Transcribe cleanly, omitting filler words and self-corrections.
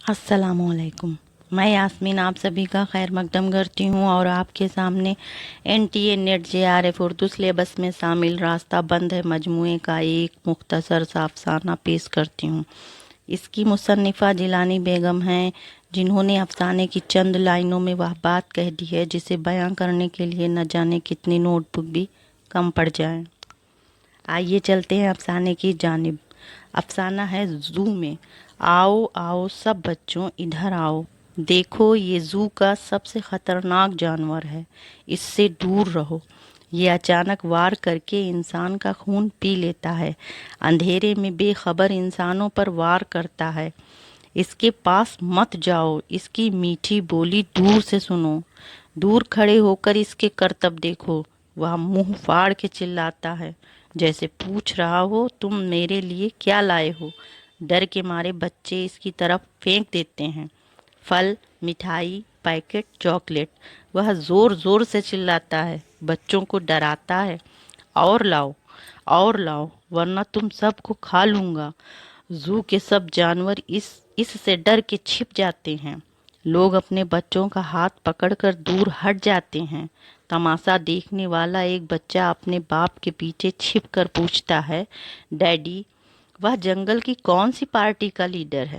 अस्सलाम वालेकुम। मैं यास्मीन आप सभी का खैर मकदम करती हूँ और आपके सामने NTA net JRF Urdu syllabus में शामिल रास्ता बंद है मजमूए का एक मुख्तसर सा अफसाना पेश करती हूँ। इसकी मुसन्निफ़ा जिलानी बेगम हैं, जिन्होंने अफसाने की चंद लाइनों में वह बात कह दी है जिसे बयां करने के लिए न जाने कितनी नोटबुक भी कम पड़ जाएं। आइए चलते हैं अफसाने की जानिब। अफसाना है जू में। आओ आओ सब बच्चों इधर आओ, देखो ये जू का सबसे खतरनाक जानवर है, इससे दूर रहो। ये अचानक वार करके इंसान का खून पी लेता है, अंधेरे में बेखबर इंसानों पर वार करता है। इसके पास मत जाओ, इसकी मीठी बोली दूर से सुनो, दूर खड़े होकर इसके करतब देखो। वह मुंह फाड़ के चिल्लाता है, जैसे पूछ रहा हो तुम मेरे लिए क्या लाए हो। डर के मारे बच्चे इसकी तरफ फेंक देते हैं, फल, मिठाई, पैकेट, चॉकलेट। वह जोर जोर से चिल्लाता है, बच्चों को डराता है, और लाओ, और लाओ, वरना तुम सबको खा लूंगा। जू के सब जानवर इससे डर के छिप जाते हैं। लोग अपने बच्चों का हाथ पकड़कर दूर हट जाते हैं। तमाशा देखने वाला एक बच्चा अपने बाप के पीछे छिपकर पूछता है, डैडी, वह जंगल की कौन सी पार्टी का लीडर है